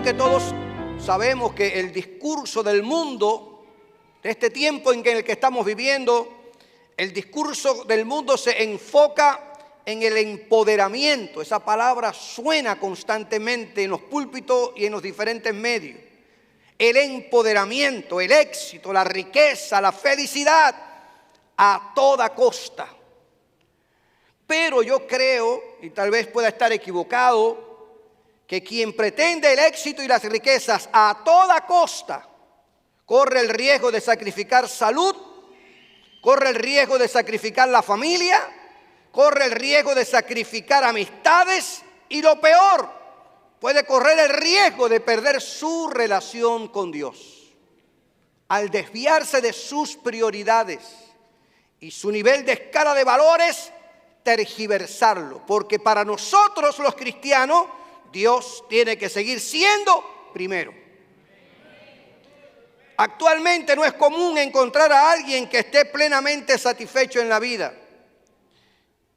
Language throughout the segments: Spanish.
creo que todos sabemos que el discurso del mundo, de este tiempo en el que estamos viviendo, el discurso del mundo se enfoca en el empoderamiento. Esa palabra suena constantemente en los púlpitos y en los diferentes medios. El empoderamiento, el éxito, la riqueza, la felicidad a toda costa. Pero yo creo, y tal vez pueda estar equivocado, que quien pretende el éxito y las riquezas a toda costa corre el riesgo de sacrificar salud, corre el riesgo de sacrificar la familia, corre el riesgo de sacrificar amistades y lo peor, puede correr el riesgo de perder su relación con Dios al desviarse de sus prioridades y su nivel de escala de valores, tergiversarlo. Porque para nosotros los cristianos, Dios tiene que seguir siendo primero. Actualmente no es común encontrar a alguien que esté plenamente satisfecho en la vida.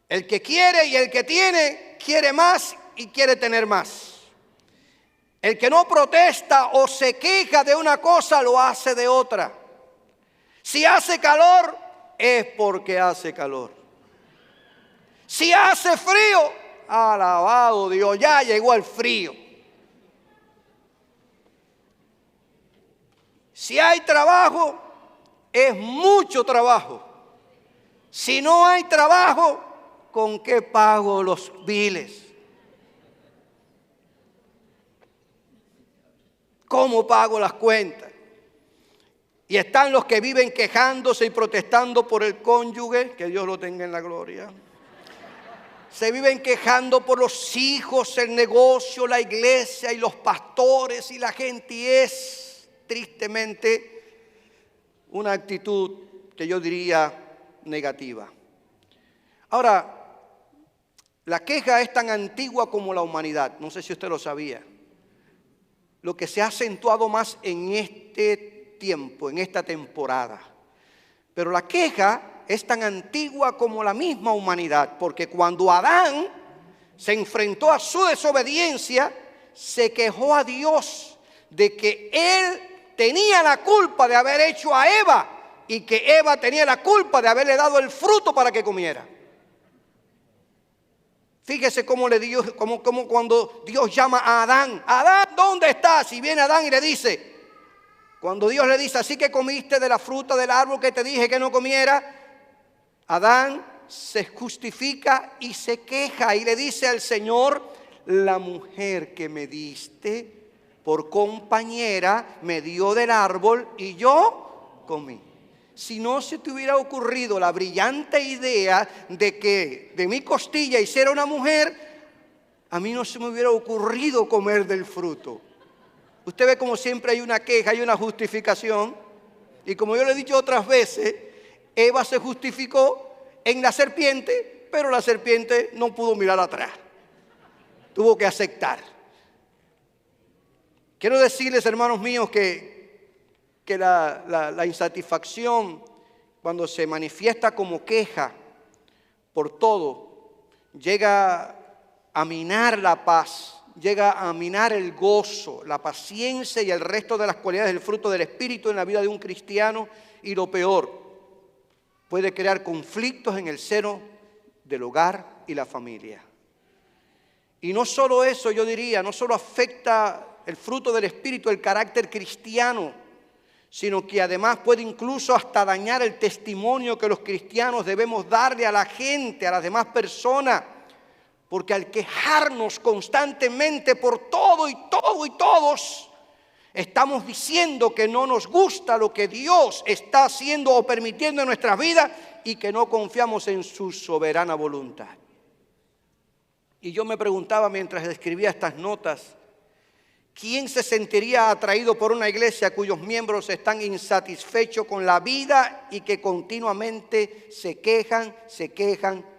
El que quiere y el que tiene, quiere más y quiere tener más. El que no protesta o se queja de una cosa, lo hace de otra. Si hace calor, es porque hace calor. Si hace frío, alabado Dios, ya llegó el frío. Si hay trabajo, es mucho trabajo. Si no hay trabajo, ¿con qué pago los biles? ¿Cómo pago las cuentas? Y están los que viven quejándose y protestando por el cónyuge, que Dios lo tenga en la gloria. Se viven quejando por los hijos, el negocio, la iglesia y los pastores y la gente. Y es tristemente una actitud que yo diría negativa. Ahora, la queja es tan antigua como la humanidad. No sé si usted lo sabía. Lo que se ha acentuado más en este tiempo, en esta temporada. Pero la queja es tan antigua como la misma humanidad, porque cuando Adán se enfrentó a su desobediencia, se quejó a Dios de que él tenía la culpa de haber hecho a Eva y que Eva tenía la culpa de haberle dado el fruto para que comiera. Fíjese cómo cuando Dios llama a Adán, Adán, ¿dónde estás? Y viene Adán y le dice, cuando Dios le dice, así que comiste de la fruta del árbol que te dije que no comiera, Adán se justifica y se queja y le dice al Señor, la mujer que me diste por compañera me dio del árbol y yo comí. Si no se te hubiera ocurrido la brillante idea de que de mi costilla hiciera una mujer, a mí no se me hubiera ocurrido comer del fruto. Usted ve como siempre hay una queja, hay una justificación. Y como yo le he dicho otras veces, Eva se justificó en la serpiente, pero la serpiente no pudo mirar atrás. Tuvo que aceptar. Quiero decirles, hermanos míos, que la insatisfacción, cuando se manifiesta como queja por todo, llega a minar la paz, llega a minar el gozo, la paciencia y el resto de las cualidades del fruto del Espíritu en la vida de un cristiano. Y lo peor, puede crear conflictos en el seno del hogar y la familia. Y no solo eso, yo diría, no solo afecta el fruto del Espíritu, el carácter cristiano, sino que además puede incluso hasta dañar el testimonio que los cristianos debemos darle a la gente, a las demás personas. Porque al quejarnos constantemente por todo y todos, estamos diciendo que no nos gusta lo que Dios está haciendo o permitiendo en nuestras vidas y que no confiamos en su soberana voluntad. Y yo me preguntaba mientras escribía estas notas, ¿quién se sentiría atraído por una iglesia cuyos miembros están insatisfechos con la vida y que continuamente se quejan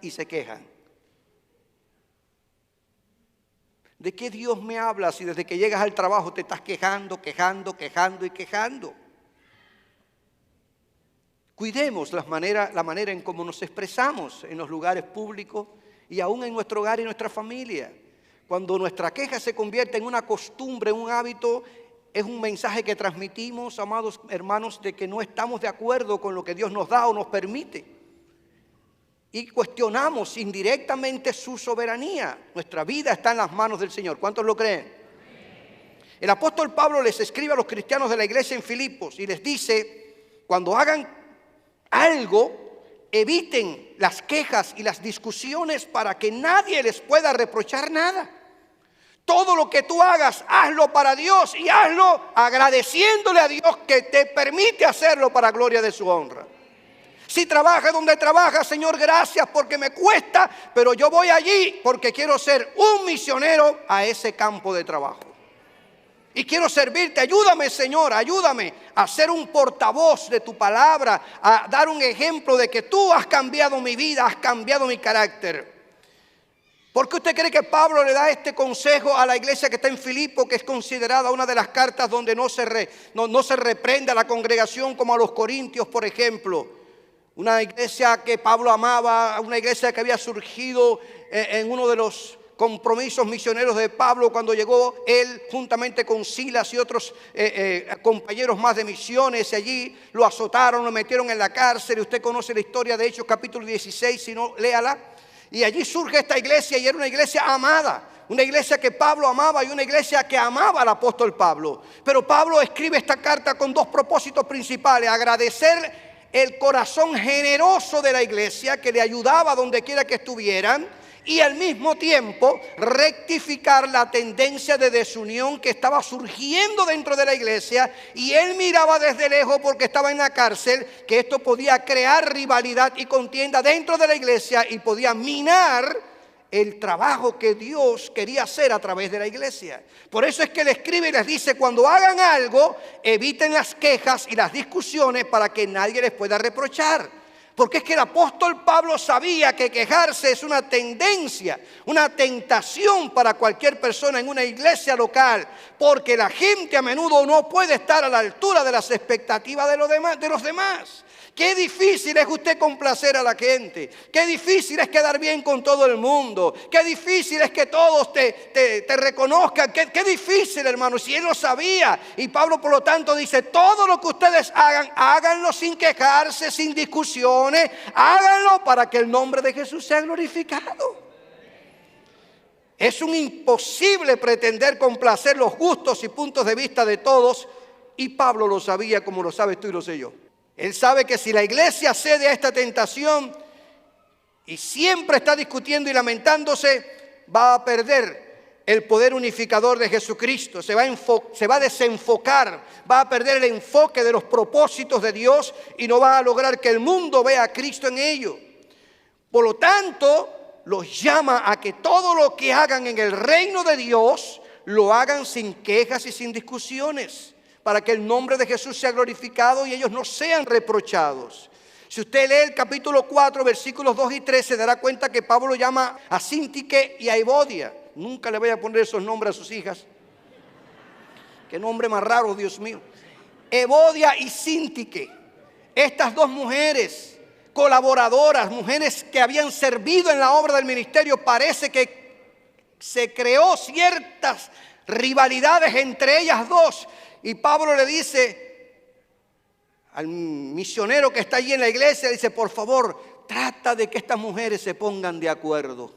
y se quejan? ¿De qué Dios me habla si desde que llegas al trabajo te estás quejando? Cuidemos la manera en cómo nos expresamos en los lugares públicos y aún en nuestro hogar y nuestra familia. Cuando nuestra queja se convierte en una costumbre, en un hábito, es un mensaje que transmitimos, amados hermanos, de que no estamos de acuerdo con lo que Dios nos da o nos permite. Y cuestionamos indirectamente su soberanía. Nuestra vida está en las manos del Señor. ¿Cuántos lo creen? El apóstol Pablo les escribe a los cristianos de la iglesia en Filipos y les dice, cuando hagan algo, eviten las quejas y las discusiones para que nadie les pueda reprochar nada. Todo lo que tú hagas, hazlo para Dios y hazlo agradeciéndole a Dios que te permite hacerlo para gloria de su honra. Si trabajas donde trabajas, Señor, gracias porque me cuesta, pero yo voy allí porque quiero ser un misionero a ese campo de trabajo. Y quiero servirte, ayúdame, Señor, ayúdame a ser un portavoz de tu palabra, a dar un ejemplo de que tú has cambiado mi vida, has cambiado mi carácter. ¿Por qué usted cree que Pablo le da este consejo a la iglesia que está en Filipo, que es considerada una de las cartas donde no se reprende a la congregación como a los corintios, por ejemplo? Una iglesia que Pablo amaba, una iglesia que había surgido en uno de los compromisos misioneros de Pablo cuando llegó él juntamente con Silas y otros compañeros más de misiones. Allí lo azotaron, lo metieron en la cárcel. Usted conoce la historia de Hechos capítulo 16, si no, léala. Y allí surge esta iglesia y era una iglesia amada, una iglesia que Pablo amaba y una iglesia que amaba al apóstol Pablo. Pero Pablo escribe esta carta con dos propósitos principales: agradecer el corazón generoso de la iglesia que le ayudaba donde quiera que estuvieran, y al mismo tiempo rectificar la tendencia de desunión que estaba surgiendo dentro de la iglesia. Y él miraba desde lejos, porque estaba en la cárcel, que esto podía crear rivalidad y contienda dentro de la iglesia y podía minar el trabajo que Dios quería hacer a través de la iglesia. Por eso es que le escribe y les dice: cuando hagan algo, eviten las quejas y las discusiones para que nadie les pueda reprochar. Porque es que el apóstol Pablo sabía que quejarse es una tendencia, una tentación para cualquier persona en una iglesia local, porque la gente a menudo no puede estar a la altura de las expectativas de los demás. Qué difícil es usted complacer a la gente. Qué difícil es quedar bien con todo el mundo. Qué difícil es que todos te reconozcan. Qué difícil, hermano. Si él lo sabía. Y Pablo, por lo tanto, dice: todo lo que ustedes hagan, háganlo sin quejarse, sin discusiones. Háganlo para que el nombre de Jesús sea glorificado. Es un imposible pretender complacer los gustos y puntos de vista de todos. Y Pablo lo sabía, como lo sabes tú y lo sé yo. Él sabe que si la iglesia cede a esta tentación y siempre está discutiendo y lamentándose, va a perder el poder unificador de Jesucristo. Se va a desenfocar, va a perder el enfoque de los propósitos de Dios y no va a lograr que el mundo vea a Cristo en ello. Por lo tanto, los llama a que todo lo que hagan en el reino de Dios lo hagan sin quejas y sin discusiones, para que el nombre de Jesús sea glorificado y ellos no sean reprochados. Si usted lee el capítulo 4, versículos 2 y 3, se dará cuenta que Pablo llama a Síntique y a Evodia. Nunca le voy a poner esos nombres a sus hijas. Qué nombre más raro, Dios mío. Evodia y Síntique. Estas dos mujeres colaboradoras, mujeres que habían servido en la obra del ministerio, parece que se creó ciertas rivalidades entre ellas dos. Y Pablo le dice al misionero que está allí en la iglesia, dice: por favor, trata de que estas mujeres se pongan de acuerdo,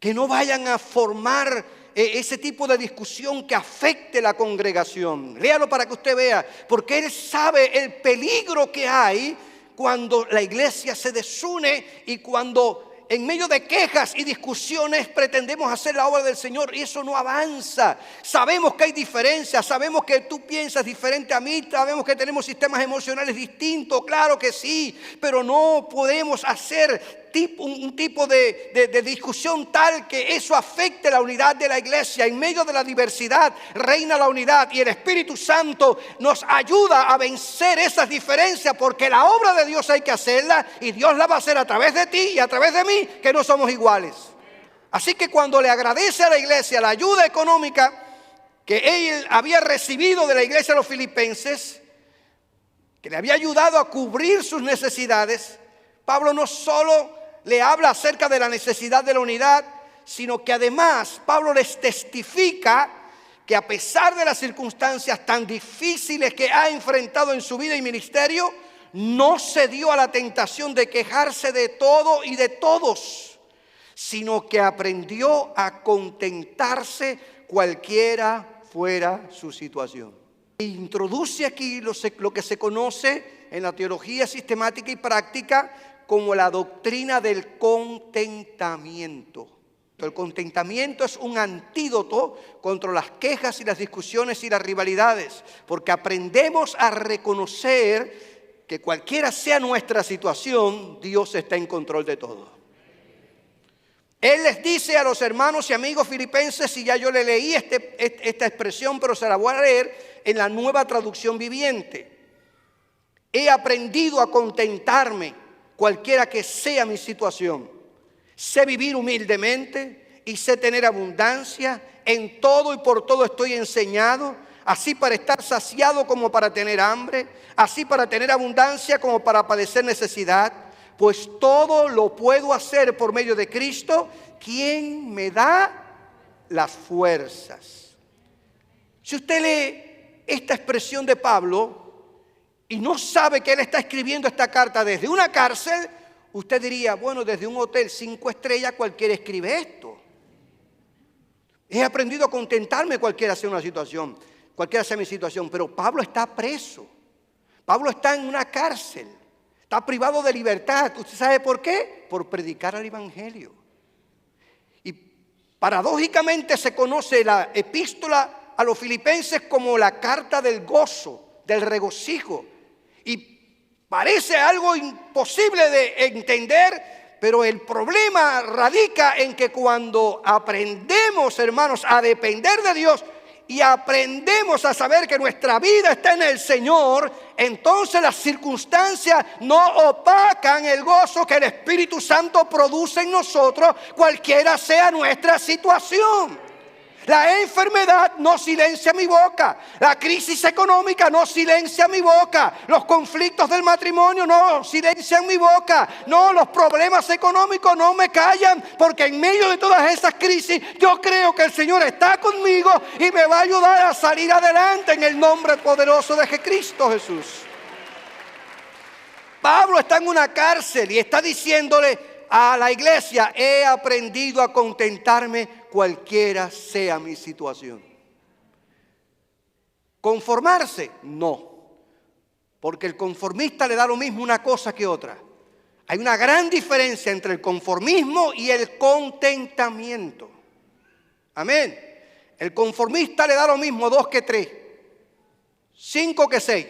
que no vayan a formar ese tipo de discusión que afecte la congregación. Léalo para que usted vea, porque él sabe el peligro que hay cuando la iglesia se desune y cuando en medio de quejas y discusiones pretendemos hacer la obra del Señor, y eso no avanza. Sabemos que hay diferencias, sabemos que tú piensas diferente a mí, sabemos que tenemos sistemas emocionales distintos, claro que sí, pero no podemos hacer un tipo de discusión tal que eso afecte la unidad de la iglesia. En medio de la diversidad reina la unidad, y el Espíritu Santo nos ayuda a vencer esas diferencias, porque la obra de Dios hay que hacerla, y Dios la va a hacer a través de ti y a través de mí, que no somos iguales. Así que cuando le agradece a la iglesia la ayuda económica que él había recibido de la iglesia de los filipenses, que le había ayudado a cubrir sus necesidades, Pablo no solo le habla acerca de la necesidad de la unidad, sino que además Pablo les testifica que a pesar de las circunstancias tan difíciles que ha enfrentado en su vida y ministerio, no se dio a la tentación de quejarse de todo y de todos, sino que aprendió a contentarse cualquiera fuera su situación. Introduce aquí lo que se conoce en la teología sistemática y práctica como la doctrina del contentamiento. El contentamiento es un antídoto contra las quejas y las discusiones y las rivalidades, porque aprendemos a reconocer que cualquiera sea nuestra situación, Dios está en control de todo. Él les dice a los hermanos y amigos filipenses, y ya yo le leí esta expresión, pero se la voy a leer en la Nueva Traducción Viviente. He aprendido a contentarme cualquiera que sea mi situación. Sé vivir humildemente y sé tener abundancia. En todo y por todo estoy enseñado, así para estar saciado como para tener hambre, así para tener abundancia como para padecer necesidad. Pues todo lo puedo hacer por medio de Cristo, quien me da las fuerzas. Si usted lee esta expresión de Pablo y no sabe que él está escribiendo esta carta desde una cárcel, usted diría, bueno, desde un hotel 5 estrellas cualquiera escribe esto. He aprendido a contentarme cualquiera sea una situación, cualquiera sea mi situación, pero Pablo está preso. Pablo está en una cárcel. Está privado de libertad. ¿Usted sabe por qué? Por predicar el evangelio. Y paradójicamente se conoce la epístola a los filipenses como la carta del gozo, del regocijo. Y parece algo imposible de entender, pero el problema radica en que cuando aprendemos, hermanos, a depender de Dios y aprendemos a saber que nuestra vida está en el Señor, entonces las circunstancias no opacan el gozo que el Espíritu Santo produce en nosotros, cualquiera sea nuestra situación. La enfermedad no silencia mi boca. La crisis económica no silencia mi boca. Los conflictos del matrimonio no silencian mi boca. No, los problemas económicos no me callan, porque en medio de todas esas crisis yo creo que el Señor está conmigo y me va a ayudar a salir adelante en el nombre poderoso de Cristo Jesús. Pablo está en una cárcel y está diciéndole a la iglesia, he aprendido a contentarme cualquiera sea mi situación. ¿Conformarse? No, porque el conformista le da lo mismo una cosa que otra. Hay una gran diferencia entre el conformismo y el contentamiento. Amén. El conformista le da lo mismo 2 que 3, 5 que 6.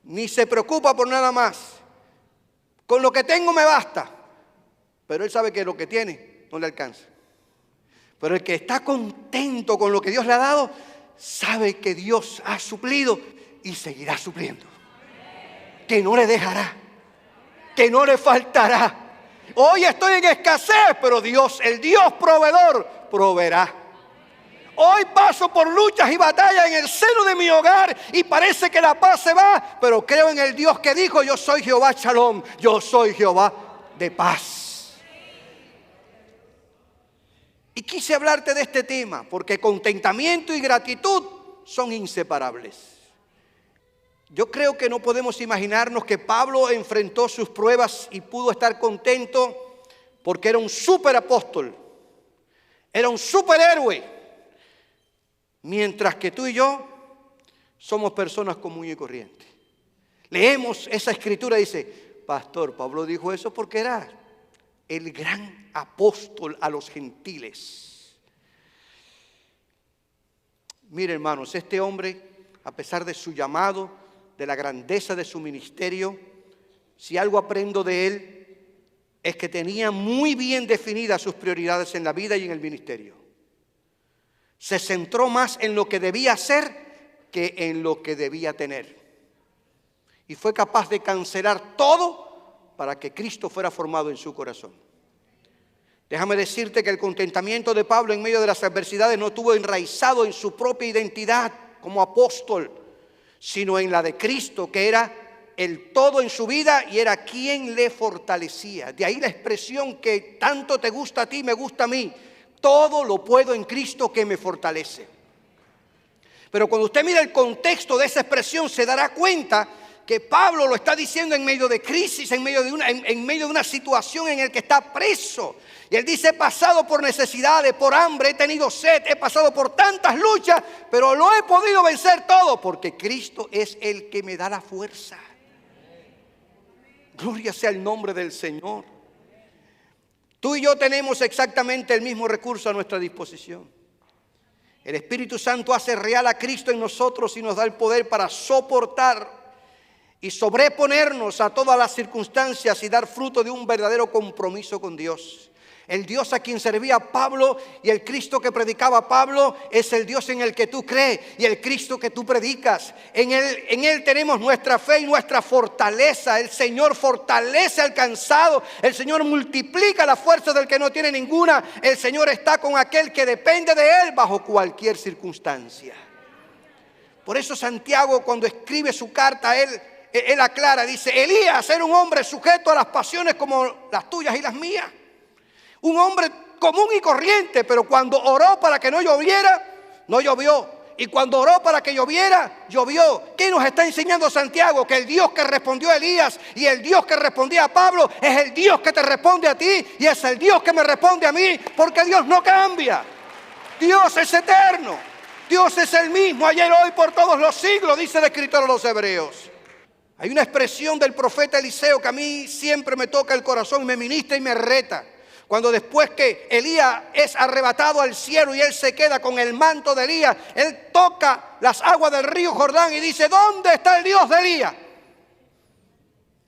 Ni se preocupa por nada más. Con lo que tengo me basta. Pero él sabe que lo que tiene no le alcanza. Pero el que está contento con lo que Dios le ha dado, sabe que Dios ha suplido y seguirá supliendo. Que no le dejará, que no le faltará. Hoy estoy en escasez, pero Dios, el Dios proveedor, proveerá. Hoy paso por luchas y batallas en el seno de mi hogar y parece que la paz se va, pero creo en el Dios que dijo, yo soy Jehová Shalom, yo soy Jehová de paz. Y quise hablarte de este tema porque contentamiento y gratitud son inseparables. Yo creo que no podemos imaginarnos que Pablo enfrentó sus pruebas y pudo estar contento porque era un superapóstol, era un superhéroe, mientras que tú y yo somos personas común y corriente. Leemos esa escritura y dice, pastor, Pablo dijo eso porque era el gran apóstol a los gentiles. Mire, hermanos, este hombre, a pesar de su llamado, de la grandeza de su ministerio, si algo aprendo de él, es que tenía muy bien definidas sus prioridades en la vida y en el ministerio. Se centró más en lo que debía hacer que en lo que debía tener. Y fue capaz de cancelar todo para que Cristo fuera formado en su corazón. Déjame decirte que el contentamiento de Pablo en medio de las adversidades no estuvo enraizado en su propia identidad como apóstol, sino en la de Cristo, que era el todo en su vida y era quien le fortalecía. De ahí la expresión que tanto te gusta a ti, me gusta a mí. Todo lo puedo en Cristo que me fortalece. Pero cuando usted mira el contexto de esa expresión, se dará cuenta que Pablo lo está diciendo en medio de crisis, en medio de una situación en la que está preso. Y él dice: he pasado por necesidades, por hambre, he tenido sed, he pasado por tantas luchas, pero lo he podido vencer todo, porque Cristo es el que me da la fuerza. Gloria sea el nombre del Señor. Tú y yo tenemos exactamente el mismo recurso a nuestra disposición. El Espíritu Santo hace real a Cristo en nosotros y nos da el poder para soportar y sobreponernos a todas las circunstancias y dar fruto de un verdadero compromiso con Dios. El Dios a quien servía Pablo y el Cristo que predicaba Pablo es el Dios en el que tú crees y el Cristo que tú predicas. En él tenemos nuestra fe y nuestra fortaleza. El Señor fortalece al cansado. El Señor multiplica la fuerza del que no tiene ninguna. El Señor está con aquel que depende de Él bajo cualquier circunstancia. Por eso Santiago, cuando escribe su carta, él aclara, dice: Elías era un hombre sujeto a las pasiones como las tuyas y las mías. Un hombre común y corriente, pero cuando oró para que no lloviera, no llovió. Y cuando oró para que lloviera, llovió. ¿Qué nos está enseñando Santiago? Que el Dios que respondió a Elías y el Dios que respondía a Pablo es el Dios que te responde a ti y es el Dios que me responde a mí, porque Dios no cambia. Dios es eterno. Dios es el mismo ayer, hoy, por todos los siglos, dice el escritor a los Hebreos. Hay una expresión del profeta Eliseo que a mí siempre me toca el corazón, me ministra y me reta. Cuando después que Elías es arrebatado al cielo y él se queda con el manto de Elías, él toca las aguas del río Jordán y dice: ¿dónde está el Dios de Elías?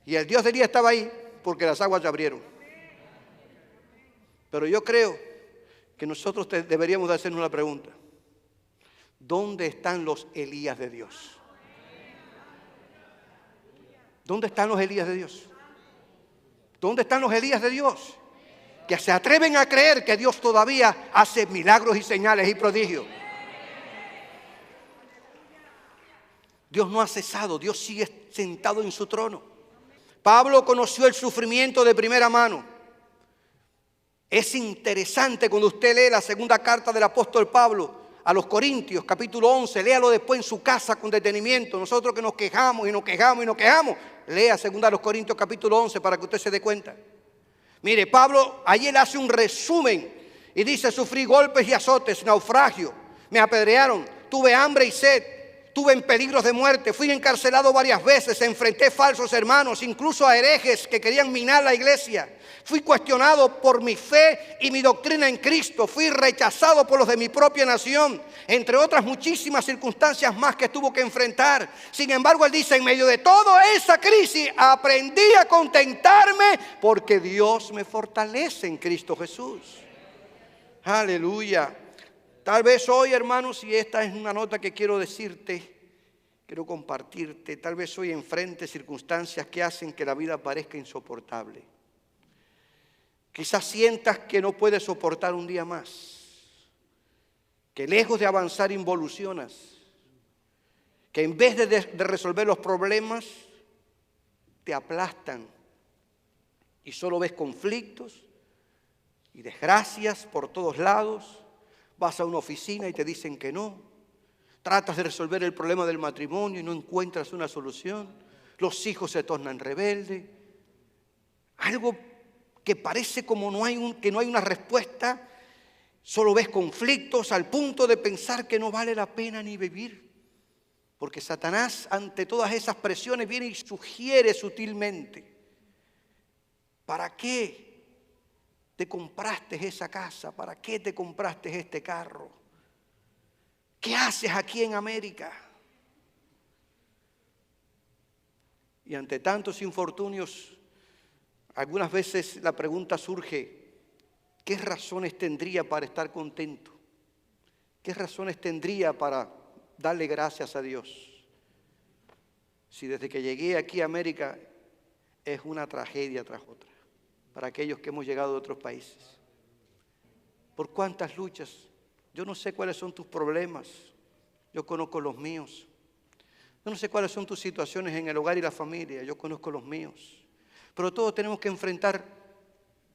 Y el Dios de Elías estaba ahí porque las aguas se abrieron. Pero yo creo que nosotros deberíamos de hacernos una pregunta: ¿dónde están los Elías de Dios? ¿Dónde están los Elías de Dios? ¿Dónde están los Elías de Dios? Que se atreven a creer que Dios todavía hace milagros y señales y prodigios. Dios no ha cesado, Dios sigue sentado en su trono. Pablo conoció el sufrimiento de primera mano. Es interesante cuando usted lee la segunda carta del apóstol Pablo a los Corintios, capítulo 11, léalo después en su casa con detenimiento. Nosotros que nos quejamos y nos quejamos y nos quejamos, lea segunda a los Corintios, capítulo 11, para que usted se dé cuenta. Mire, Pablo, ahí él hace un resumen y dice: sufrí golpes y azotes, naufragio, me apedrearon, tuve hambre y sed, tuve en peligros de muerte, fui encarcelado varias veces, enfrenté falsos hermanos, incluso a herejes que querían minar la iglesia. Fui cuestionado por mi fe y mi doctrina en Cristo, fui rechazado por los de mi propia nación, entre otras muchísimas circunstancias más que tuvo que enfrentar. Sin embargo, él dice: en medio de toda esa crisis aprendí a contentarme porque Dios me fortalece en Cristo Jesús. Aleluya. Tal vez hoy, hermanos, y esta es una nota que quiero decirte, quiero compartirte, tal vez hoy enfrente circunstancias que hacen que la vida parezca insoportable. Quizás sientas que no puedes soportar un día más, que lejos de avanzar involucionas, que en vez de resolver los problemas, te aplastan y solo ves conflictos y desgracias por todos lados. Vas a una oficina y te dicen que no. Tratas de resolver el problema del matrimonio y no encuentras una solución. Los hijos se tornan rebeldes. Algo que parece como que no hay una respuesta. Solo ves conflictos al punto de pensar que no vale la pena ni vivir. Porque Satanás, ante todas esas presiones, viene y sugiere sutilmente: ¿para qué te compraste esa casa? ¿Para qué te compraste este carro? ¿Qué haces aquí en América? Y ante tantos infortunios, algunas veces la pregunta surge: ¿qué razones tendría para estar contento? ¿Qué razones tendría para darle gracias a Dios? Si desde que llegué aquí a América es una tragedia tras otra, para aquellos que hemos llegado de otros países. ¿Por cuántas luchas? Yo no sé cuáles son tus problemas, yo conozco los míos. Yo no sé cuáles son tus situaciones en el hogar y la familia, yo conozco los míos. Pero todos tenemos que enfrentar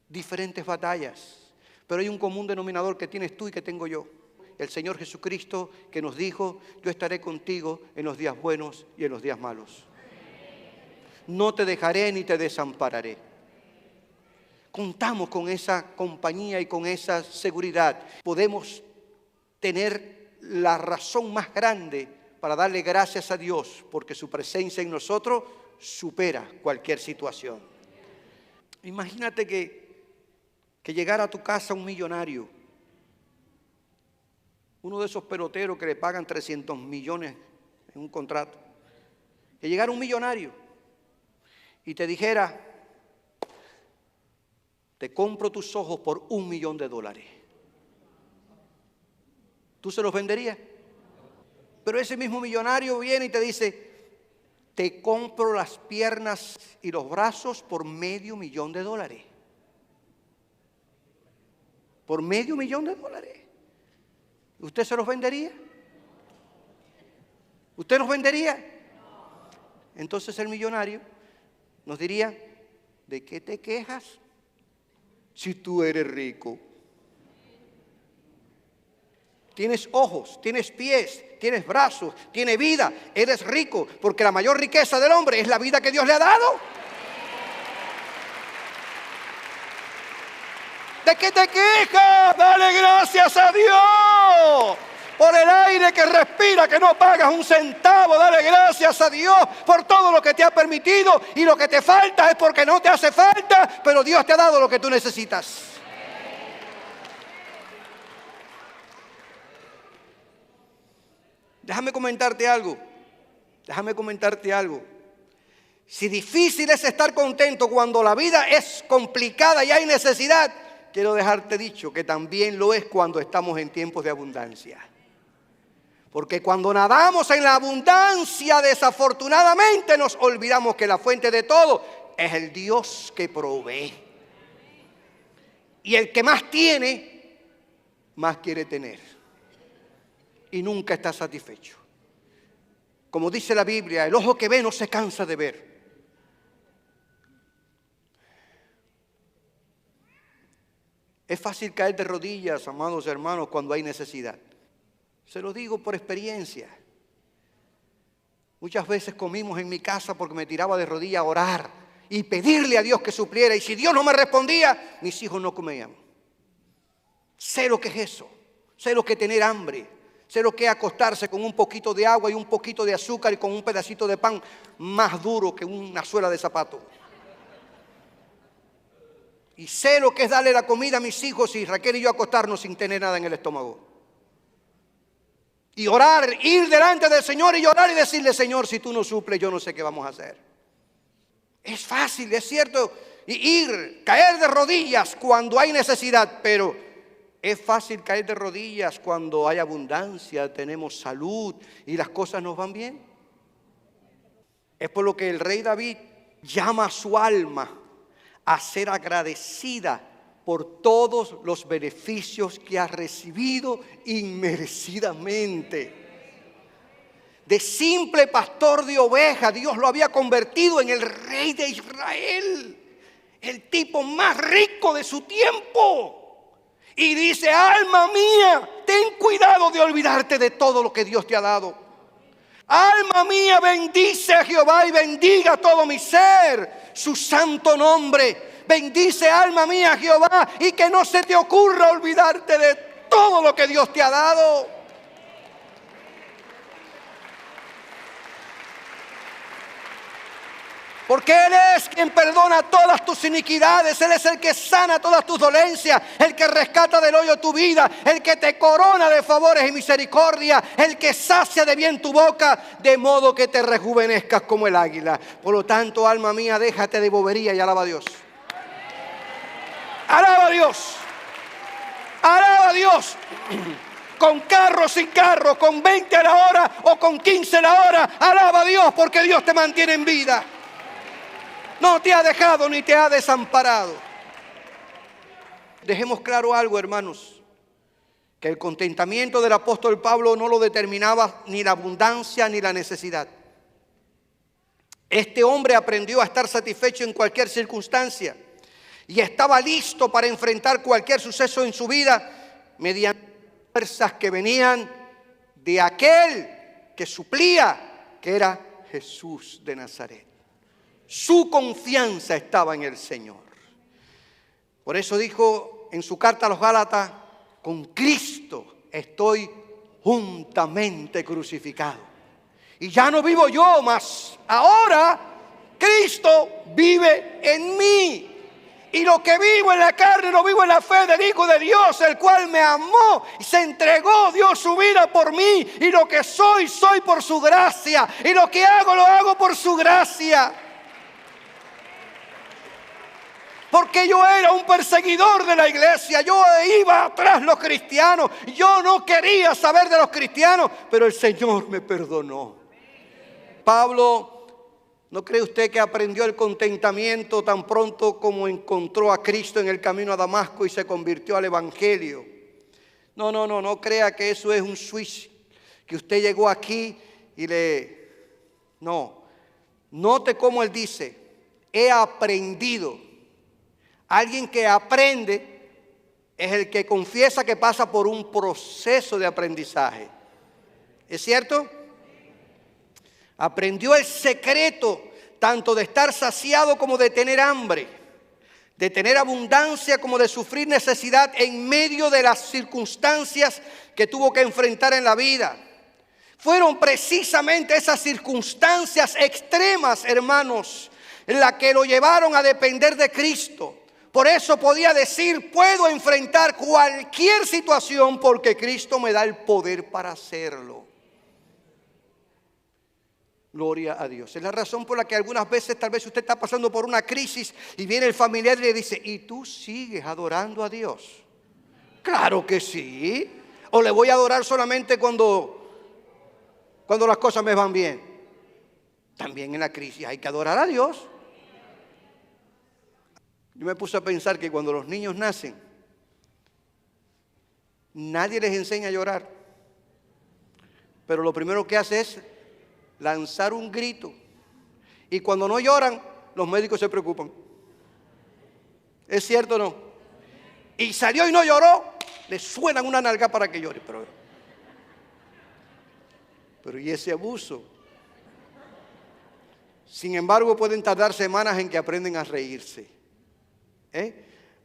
diferentes batallas. Pero hay un común denominador que tienes tú y que tengo yo. El Señor Jesucristo, que nos dijo: yo estaré contigo en los días buenos y en los días malos. No te dejaré ni te desampararé. Contamos con esa compañía y con esa seguridad. Podemos tener la razón más grande para darle gracias a Dios, porque su presencia en nosotros supera cualquier situación. Imagínate que llegara a tu casa un millonario, uno de esos peloteros que le pagan 300 millones en un contrato. Que llegara un millonario y te dijera: te compro tus ojos por $1 millón. ¿Tú se los venderías? Pero ese mismo millonario viene y te dice: te compro las piernas y los brazos por $500,000. Por $500,000. ¿Usted se los vendería? ¿Usted los vendería? Entonces el millonario nos diría: ¿de qué te quejas si tú eres rico? Tienes ojos, tienes pies, tienes brazos, tienes vida, eres rico, porque la mayor riqueza del hombre es la vida que Dios le ha dado. ¿De qué te quejas? Dale gracias a Dios por el aire que respira, que no pagas un centavo. Dale gracias a Dios por todo lo que te ha permitido, y lo que te falta es porque no te hace falta, pero Dios te ha dado lo que tú necesitas. Déjame comentarte algo. Si difícil es estar contento cuando la vida es complicada y hay necesidad, quiero dejarte dicho que también lo es cuando estamos en tiempos de abundancia. Porque cuando nadamos en la abundancia, desafortunadamente nos olvidamos que la fuente de todo es el Dios que provee. Y el que más tiene, más quiere tener. Y nunca está satisfecho. Como dice la Biblia, el ojo que ve no se cansa de ver. Es fácil caer de rodillas, amados hermanos, cuando hay necesidad. Se lo digo por experiencia. Muchas veces comimos en mi casa porque me tiraba de rodillas a orar y pedirle a Dios que supliera. Y si Dios no me respondía, mis hijos no comían. Sé lo que es eso. Sé lo que es tener hambre. Sé lo que es acostarse con un poquito de agua y un poquito de azúcar y con un pedacito de pan más duro que una suela de zapato. Y sé lo que es darle la comida a mis hijos y Raquel y yo acostarnos sin tener nada en el estómago. Y orar, ir delante del Señor y llorar y decirle: Señor, si tú no suples, yo no sé qué vamos a hacer. Es fácil, es cierto, caer de rodillas cuando hay necesidad, pero es fácil caer de rodillas cuando hay abundancia, tenemos salud y las cosas nos van bien. Es por lo que el rey David llama a su alma a ser agradecida por todos los beneficios que ha recibido inmerecidamente. De simple pastor de ovejas, Dios lo había convertido en el rey de Israel, el tipo más rico de su tiempo. Y dice: alma mía, ten cuidado de olvidarte de todo lo que Dios te ha dado. Alma mía, bendice a Jehová y bendiga todo mi ser su santo nombre. Bendice, alma mía, a Jehová, y que no se te ocurra olvidarte de todo lo que Dios te ha dado. Porque Él es quien perdona todas tus iniquidades. Él es el que sana todas tus dolencias, el que rescata del hoyo tu vida, el que te corona de favores y misericordia, el que sacia de bien tu boca, de modo que te rejuvenezcas como el águila. Por lo tanto, alma mía, déjate de bobería y alaba a Dios. Alaba a Dios. Alaba a Dios. Con carro, sin carro, con 20 a la hora o con 15 a la hora, alaba a Dios, porque Dios te mantiene en vida. No te ha dejado ni te ha desamparado. Dejemos claro algo, hermanos, que el contentamiento del apóstol Pablo no lo determinaba ni la abundancia ni la necesidad. Este hombre aprendió a estar satisfecho en cualquier circunstancia. y estaba listo para enfrentar cualquier suceso en su vida mediante fuerzas que venían de aquel que suplía, que era Jesús de Nazaret. Su confianza estaba en el Señor. Por eso dijo en su carta a los Gálatas: con Cristo estoy juntamente crucificado. Y ya no vivo yo, mas ahora Cristo vive en mí. Y lo que vivo en la carne lo vivo en la fe del Hijo de Dios, el cual me amó y se entregó, dio su vida por mí. Y lo que soy, soy por su gracia. Y lo que hago, lo hago por su gracia. Porque yo era un perseguidor de la iglesia, yo iba tras los cristianos, yo no quería saber de los cristianos, pero el Señor me perdonó. Pablo, ¿no cree usted que aprendió el contentamiento tan pronto como encontró a Cristo en el camino a Damasco y se convirtió al Evangelio? No crea que eso es un switch, que usted llegó aquí y No, note cómo él dice: he aprendido. Alguien que aprende es el que confiesa que pasa por un proceso de aprendizaje. ¿Es cierto? Aprendió el secreto tanto de estar saciado como de tener hambre, de tener abundancia como de sufrir necesidad en medio de las circunstancias que tuvo que enfrentar en la vida. Fueron precisamente esas circunstancias extremas, hermanos, en las que lo llevaron a depender de Cristo. Por eso podía decir: puedo enfrentar cualquier situación porque Cristo me da el poder para hacerlo. Gloria a Dios. Es la razón por la que algunas veces tal vez usted está pasando por una crisis y viene el familiar y le dice: ¿y tú sigues adorando a Dios? Claro que sí. ¿O le voy a adorar solamente cuando las cosas me van bien? También en la crisis hay que adorar a Dios. Yo me puse a pensar que cuando los niños nacen, nadie les enseña a llorar, pero lo primero que hace es lanzar un grito. Y cuando no lloran, los médicos se preocupan. ¿Es cierto o no? Y salió y no lloró, le suenan una nalga para que llore. Pero ¿y ese abuso? Sin embargo, pueden tardar semanas en que aprenden a reírse.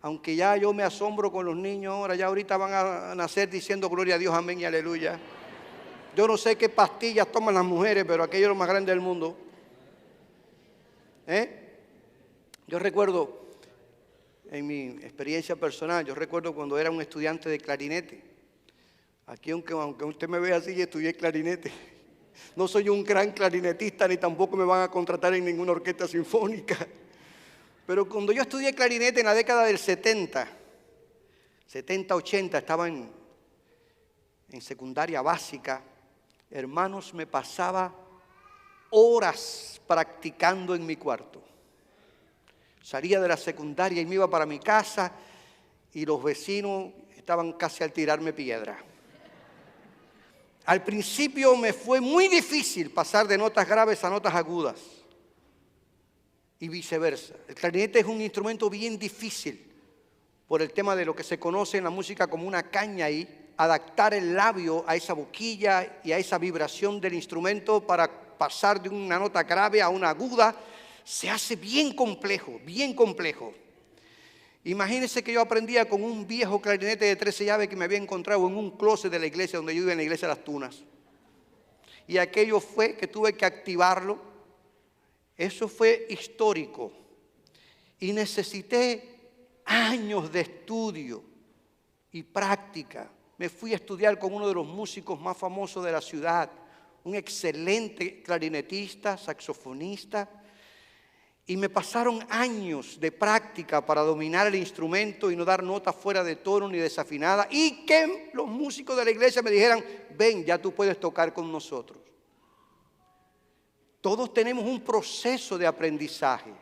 Aunque ya yo me asombro con los niños ahora, ya ahorita van a nacer diciendo gloria a Dios, amén y aleluya. Yo no sé qué pastillas toman las mujeres, pero aquello es lo más grande del mundo. Yo recuerdo, en mi experiencia personal, yo recuerdo cuando era un estudiante de clarinete. Aquí, aunque usted me vea así, yo estudié clarinete. No soy un gran clarinetista, ni tampoco me van a contratar en ninguna orquesta sinfónica. Pero cuando yo estudié clarinete en la década del 70, 80, estaba en secundaria básica, hermanos, me pasaba horas practicando en mi cuarto. Salía de la secundaria y me iba para mi casa y los vecinos estaban casi al tirarme piedra. Al principio me fue muy difícil pasar de notas graves a notas agudas. Y viceversa. El clarinete es un instrumento bien difícil por el tema de lo que se conoce en la música como una caña y adaptar el labio a esa boquilla y a esa vibración del instrumento para pasar de una nota grave a una aguda. Se hace bien complejo, bien complejo. Imagínense que yo aprendía con un viejo clarinete de 13 llaves que me había encontrado en un closet de la iglesia donde yo iba, en la iglesia de Las Tunas. Y aquello fue que tuve que activarlo. Eso fue histórico y necesité años de estudio y práctica. Me fui a estudiar con uno de los músicos más famosos de la ciudad, un excelente clarinetista, saxofonista, y me pasaron años de práctica para dominar el instrumento y no dar notas fuera de tono ni desafinada, y que los músicos de la iglesia me dijeran: ven, ya tú puedes tocar con nosotros. Todos tenemos un proceso de aprendizaje.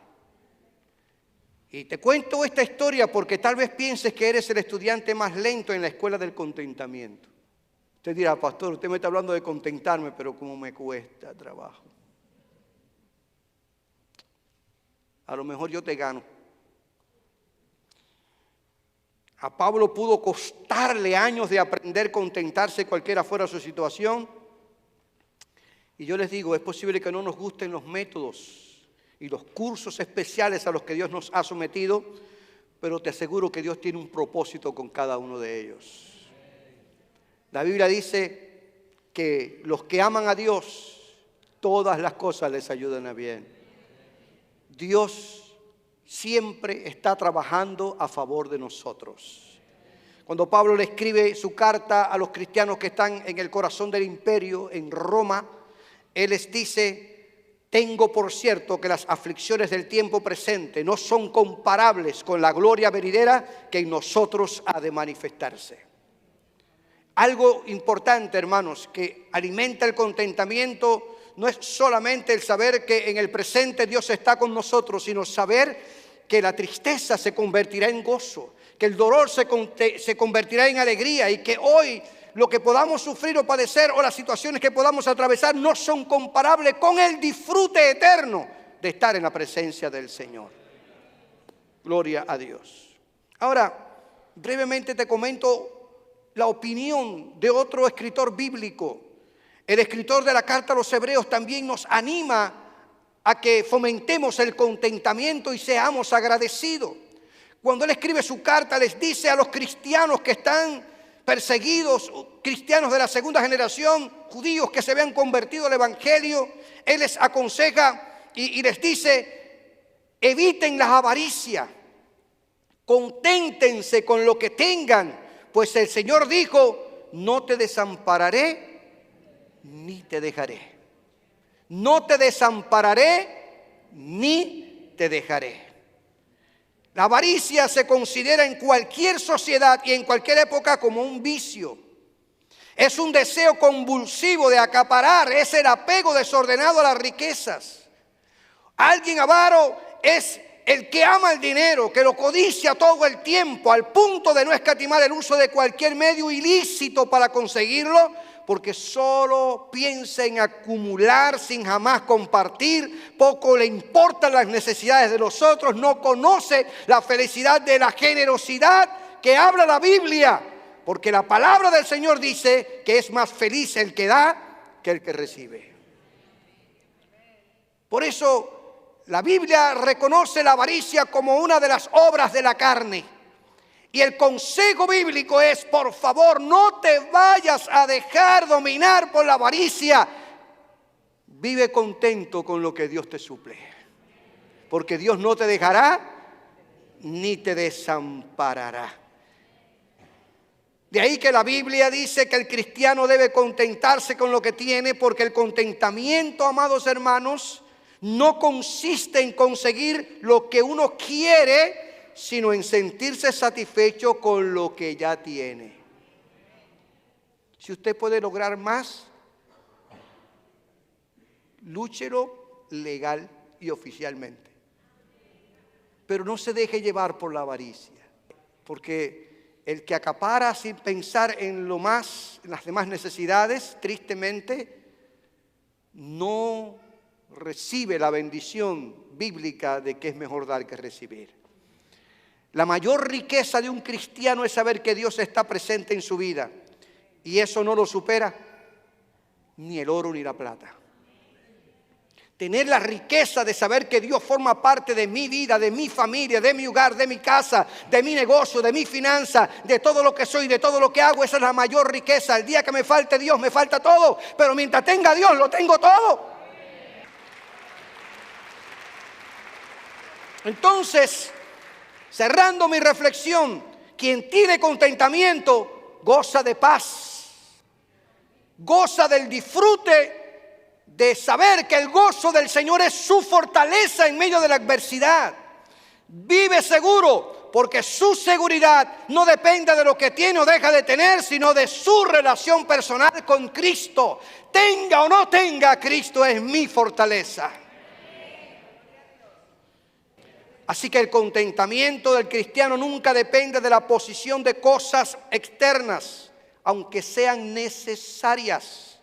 Y te cuento esta historia porque tal vez pienses que eres el estudiante más lento en la escuela del contentamiento. Usted dirá: pastor, usted me está hablando de contentarme, pero como me cuesta trabajo. A lo mejor yo te gano. A Pablo pudo costarle años de aprender a contentarse cualquiera fuera su situación. Y yo les digo, es posible que no nos gusten los métodos y los cursos especiales a los que Dios nos ha sometido, pero te aseguro que Dios tiene un propósito con cada uno de ellos. La Biblia dice que los que aman a Dios, todas las cosas les ayudan a bien. Dios siempre está trabajando a favor de nosotros. Cuando Pablo le escribe su carta a los cristianos que están en el corazón del imperio, en Roma, él les dice: tengo por cierto que las aflicciones del tiempo presente no son comparables con la gloria venidera que en nosotros ha de manifestarse. Algo importante, hermanos, que alimenta el contentamiento no es solamente el saber que en el presente Dios está con nosotros, sino saber que la tristeza se convertirá en gozo, que el dolor se convertirá en alegría, y que hoy lo que podamos sufrir o padecer o las situaciones que podamos atravesar no son comparables con el disfrute eterno de estar en la presencia del Señor. Gloria a Dios. Ahora, brevemente te comento la opinión de otro escritor bíblico. El escritor de la carta a los Hebreos también nos anima a que fomentemos el contentamiento y seamos agradecidos. Cuando él escribe su carta, les dice a los cristianos que están perseguidos, cristianos de la segunda generación, judíos que se habían convertido al evangelio, él les aconseja y les dice: eviten las avaricias, conténtense con lo que tengan, pues el Señor dijo: no te desampararé ni te dejaré. No te desampararé ni te dejaré. La avaricia se considera en cualquier sociedad y en cualquier época como un vicio. Es un deseo convulsivo de acaparar, es el apego desordenado a las riquezas. Alguien avaro es el que ama el dinero, que lo codicia todo el tiempo, al punto de no escatimar el uso de cualquier medio ilícito para conseguirlo, porque solo piensa en acumular sin jamás compartir, poco le importan las necesidades de los otros, no conoce la felicidad de la generosidad que habla la Biblia, porque la palabra del Señor dice que es más feliz el que da que el que recibe. Por eso la Biblia reconoce la avaricia como una de las obras de la carne. Y el consejo bíblico es: por favor, no te vayas a dejar dominar por la avaricia. Vive contento con lo que Dios te suple, porque Dios no te dejará ni te desamparará. De ahí que la Biblia dice que el cristiano debe contentarse con lo que tiene, porque el contentamiento, amados hermanos, no consiste en conseguir lo que uno quiere, sino en sentirse satisfecho con lo que ya tiene. Si usted puede lograr más, lúchelo legal y oficialmente. Pero no se deje llevar por la avaricia, porque el que acapara sin pensar en lo más, en las demás necesidades, tristemente, no recibe la bendición bíblica de que es mejor dar que recibir. La mayor riqueza de un cristiano es saber que Dios está presente en su vida, y eso no lo supera ni el oro ni la plata. Tener la riqueza de saber que Dios forma parte de mi vida, de mi familia, de mi hogar, de mi casa, de mi negocio, de mi finanza, de todo lo que soy, de todo lo que hago, esa es la mayor riqueza. El día que me falte Dios, me falta todo, pero mientras tenga a Dios, lo tengo todo. Entonces, cerrando mi reflexión, quien tiene contentamiento goza de paz, goza del disfrute de saber que el gozo del Señor es su fortaleza en medio de la adversidad. Vive seguro, porque su seguridad no depende de lo que tiene o deja de tener, sino de su relación personal con Cristo. Tenga o no tenga, Cristo es mi fortaleza. Así que el contentamiento del cristiano nunca depende de la posición de cosas externas, aunque sean necesarias.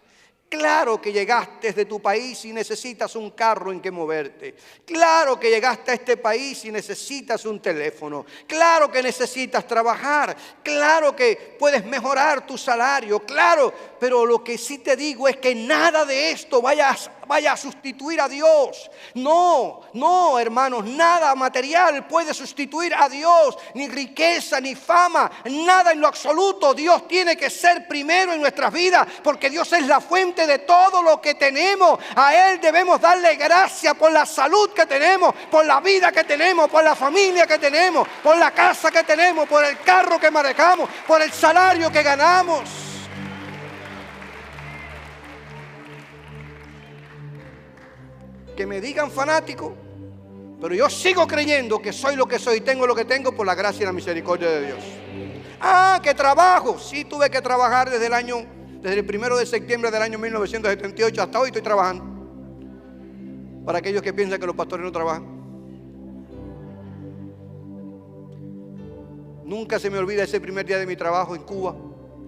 Claro que llegaste de tu país y necesitas un carro en que moverte. Claro que llegaste a este país y necesitas un teléfono. Claro que necesitas trabajar. Claro que puedes mejorar tu salario. Claro, pero lo que sí te digo es que nada de esto vaya a sustituir a Dios. No, hermanos, nada material puede sustituir a Dios. Ni riqueza, ni fama, nada en lo absoluto. Dios tiene que ser primero en nuestras vidas, porque Dios es la fuente de todo lo que tenemos. A Él debemos darle gracias por la salud que tenemos, por la vida que tenemos, por la familia que tenemos, por la casa que tenemos, por el carro que manejamos, por el salario que ganamos. Que me digan fanático, pero yo sigo creyendo que soy lo que soy, tengo lo que tengo por la gracia y la misericordia de Dios. Que trabajo. Sí, tuve que trabajar desde el 1 de septiembre del año 1978 hasta hoy estoy trabajando. Para aquellos que piensan que los pastores no trabajan. Nunca se me olvida ese primer día de mi trabajo en Cuba.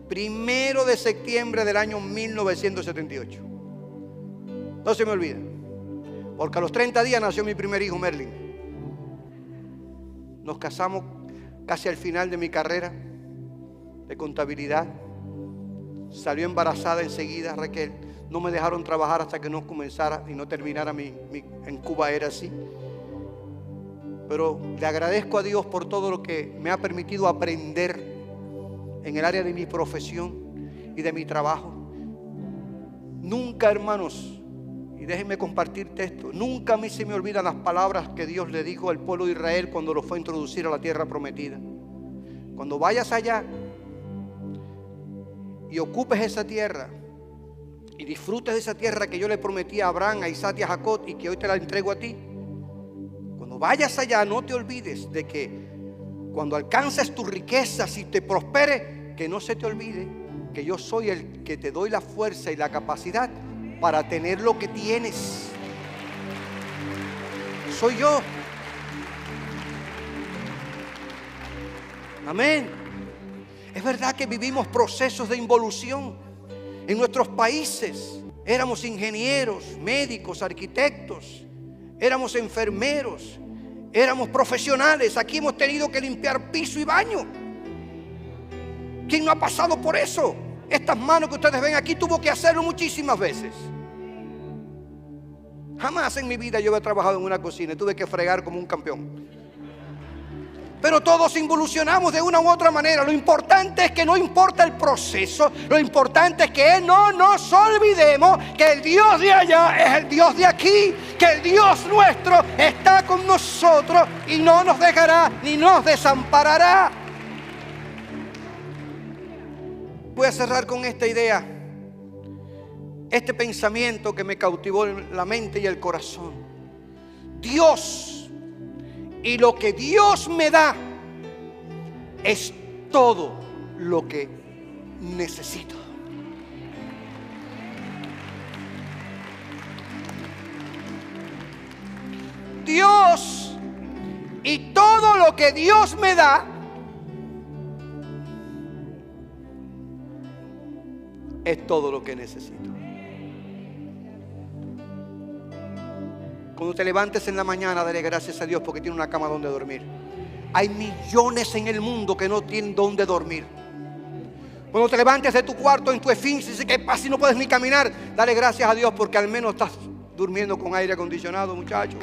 1 de septiembre del año 1978. No se me olvida. Porque a los 30 días nació mi primer hijo, Merlin. Nos casamos casi al final de mi carrera de contabilidad. Salió embarazada enseguida Raquel. No me dejaron trabajar hasta que no comenzara y no terminara en Cuba era así. Pero le agradezco a Dios por todo lo que me ha permitido aprender en el área de mi profesión y de mi trabajo. Nunca, hermanos, y déjenme compartirte esto, nunca a mí se me olvidan las palabras que Dios le dijo al pueblo de Israel cuando lo fue a introducir a la tierra prometida. Cuando vayas allá y ocupes esa tierra y disfrutes de esa tierra que yo le prometí a Abraham, a Isaac y a Jacob y que hoy te la entrego a ti, cuando vayas allá no te olvides de que cuando alcances tus riquezas y te prospere, que no se te olvide que yo soy el que te doy la fuerza y la capacidad para tener lo que tienes. Soy yo. Amén. Es verdad que vivimos procesos de involución en nuestros países. Éramos ingenieros, médicos, arquitectos, éramos enfermeros, éramos profesionales. Aquí hemos tenido que limpiar piso y baño. ¿Quién no ha pasado por eso? Estas manos que ustedes ven aquí tuvo que hacerlo muchísimas veces. Jamás en mi vida yo había trabajado en una cocina y tuve que fregar como un campeón. Pero todos involucionamos de una u otra manera. Lo importante es que no importa el proceso. Lo importante es que no nos olvidemos que el Dios de allá es el Dios de aquí. Que el Dios nuestro está con nosotros y no nos dejará ni nos desamparará. Voy a cerrar con esta idea, este pensamiento que me cautivó la mente y el corazón. Dios y lo que Dios me da es todo lo que necesito. Dios y todo lo que Dios me da es todo lo que necesito. Cuando te levantes en la mañana, dale gracias a Dios porque tiene una cama donde dormir. Hay millones en el mundo que no tienen donde dormir. Cuando te levantes de tu cuarto en tu esfinge y dices que pasa y no puedes ni caminar, dale gracias a Dios porque al menos estás durmiendo con aire acondicionado, muchacho.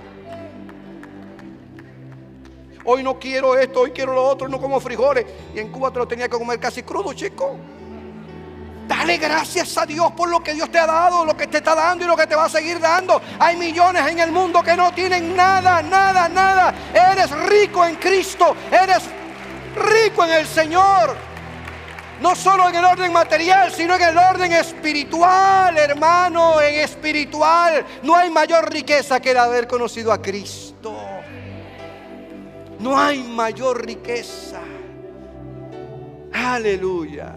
Hoy no quiero esto, hoy quiero lo otro, no como frijoles. Y en Cuba te lo tenía que comer casi crudo, chico. Dale gracias a Dios por lo que Dios te ha dado, lo que te está dando y lo que te va a seguir dando. Hay millones en el mundo que no tienen nada, nada, nada. Eres rico en Cristo, eres rico en el Señor. No solo en el orden material, sino en el orden espiritual, hermano, en espiritual. No hay mayor riqueza que el haber conocido a Cristo. No hay mayor riqueza. Aleluya.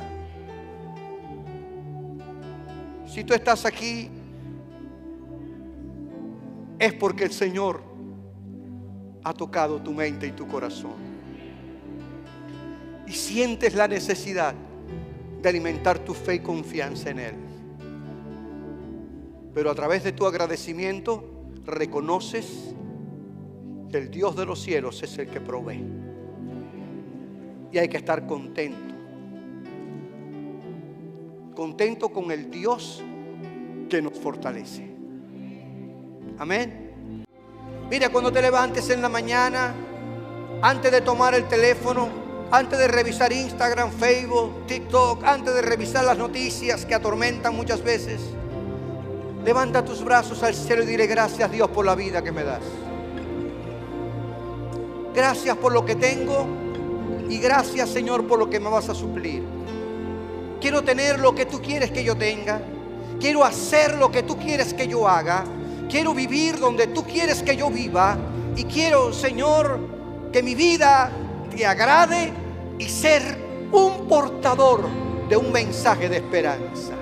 Si tú estás aquí, es porque el Señor ha tocado tu mente y tu corazón. Y sientes la necesidad de alimentar tu fe y confianza en Él. pero a través de tu agradecimiento reconoces que el Dios de los cielos es el que provee. Y hay que estar contento. Contento con el Dios que nos fortalece. Amén. Mira, cuando te levantes en la mañana, antes de tomar el teléfono, antes de revisar Instagram, Facebook, TikTok, antes de revisar las noticias que atormentan muchas veces, levanta tus brazos al cielo y dile: gracias, Dios, por la vida que me das. Gracias por lo que tengo y gracias, Señor, por lo que me vas a suplir. Quiero tener lo que tú quieres que yo tenga. Quiero hacer lo que tú quieres que yo haga. Quiero vivir donde tú quieres que yo viva. Y quiero, Señor, que mi vida te agrade y ser un portador de un mensaje de esperanza.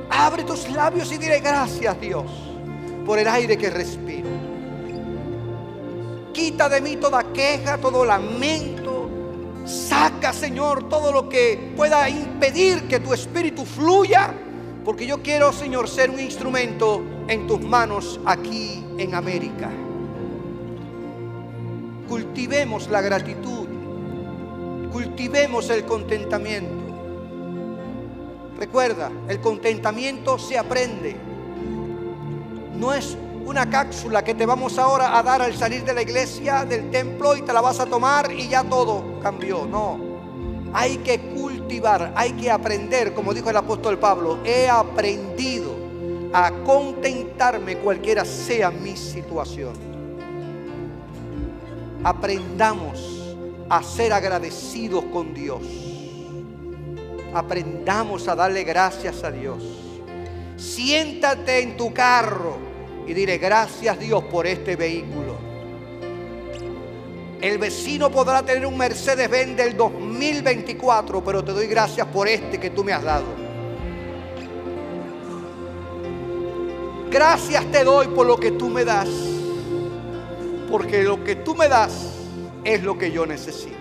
Abre tus labios y dile: gracias, Dios, por el aire que respiro. Quita de mí toda queja, todo lamento. Saca, Señor, todo lo que pueda impedir que tu espíritu fluya, porque yo quiero, Señor, ser un instrumento en tus manos aquí en América. Cultivemos la gratitud, cultivemos el contentamiento. Recuerda, el contentamiento se aprende. No es una cápsula que te vamos ahora a dar al salir de la iglesia, del templo, y te la vas a tomar y ya todo cambió. No, hay que cultivar, hay que aprender, como dijo el apóstol Pablo: he aprendido a contentarme cualquiera sea mi situación. Aprendamos a ser agradecidos con Dios. Aprendamos a darle gracias a Dios. Siéntate en tu carro y dile: gracias, Dios, por este vehículo. El vecino podrá tener un Mercedes-Benz del 2024, pero te doy gracias por este que tú me has dado. Gracias te doy por lo que tú me das, porque lo que tú me das es lo que yo necesito.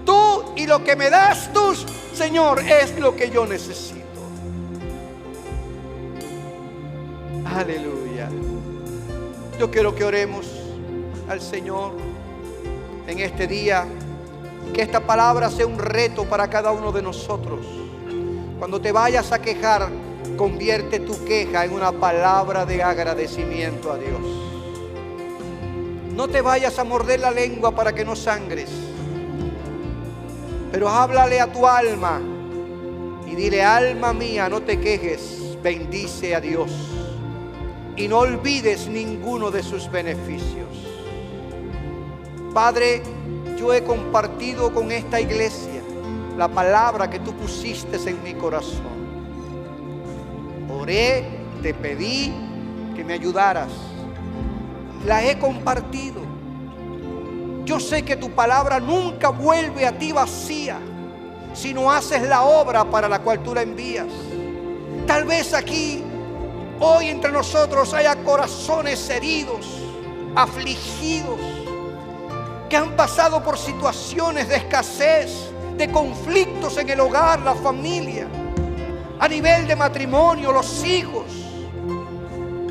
Tú y lo que me das tú, Señor, es lo que yo necesito. Aleluya. Yo quiero que oremos al Señor en este día. Que esta palabra sea un reto para cada uno de nosotros. Cuando te vayas a quejar, convierte tu queja en una palabra de agradecimiento a Dios. No te vayas a morder la lengua para que no sangres, pero háblale a tu alma y dile: alma mía, no te quejes, bendice a Dios y no olvides ninguno de sus beneficios. Padre, yo he compartido con esta iglesia la palabra que tú pusiste en mi corazón. Oré, te pedí que me ayudaras. La he compartido. Yo sé que tu palabra nunca vuelve a ti vacía, sino haces la obra para la cual tú la envías. Tal vez aquí, hoy entre nosotros, haya corazones heridos, afligidos, que han pasado por situaciones de escasez, de conflictos en el hogar, la familia, a nivel de matrimonio, los hijos.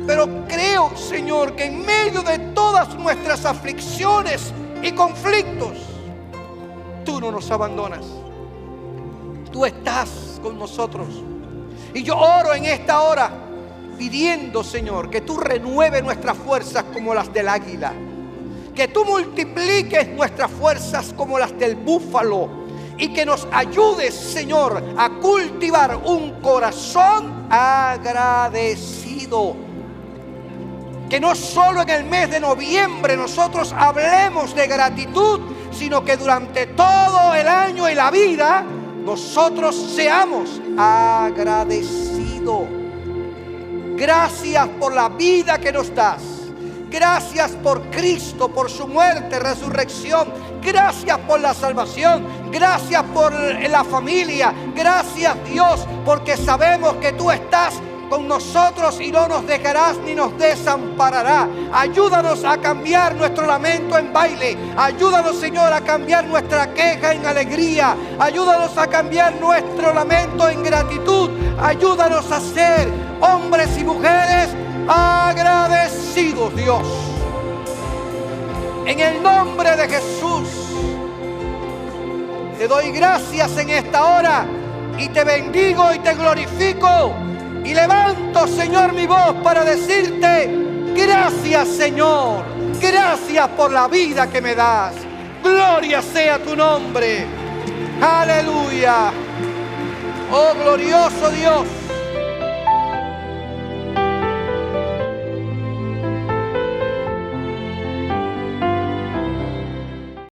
Pero creo, Señor, que en medio de todas nuestras aflicciones y conflictos, tú no nos abandonas. Tú estás con nosotros. Y yo oro en esta hora pidiendo, Señor, que tú renueves nuestras fuerzas como las del águila, que tú multipliques nuestras fuerzas como las del búfalo, y que nos ayudes, Señor, a cultivar un corazón agradecido. Que no solo en el mes de noviembre nosotros hablemos de gratitud, sino que durante todo el año y la vida nosotros seamos agradecidos. Gracias por la vida que nos das. Gracias por Cristo, por su muerte, resurrección. Gracias por la salvación. Gracias por la familia. Gracias, Dios, porque sabemos que tú estás con nosotros y no nos dejarás ni nos desamparará. Ayúdanos a cambiar nuestro lamento en baile. Ayúdanos, Señor, a cambiar nuestra queja en alegría. Ayúdanos a cambiar nuestro lamento en gratitud. Ayúdanos a ser hombres y mujeres agradecidos, Dios. En el nombre de Jesús, te doy gracias en esta hora y te bendigo y te glorifico. Y levanto, Señor, mi voz para decirte: gracias, Señor. Gracias por la vida que me das. Gloria sea tu nombre. Aleluya. Oh, glorioso Dios.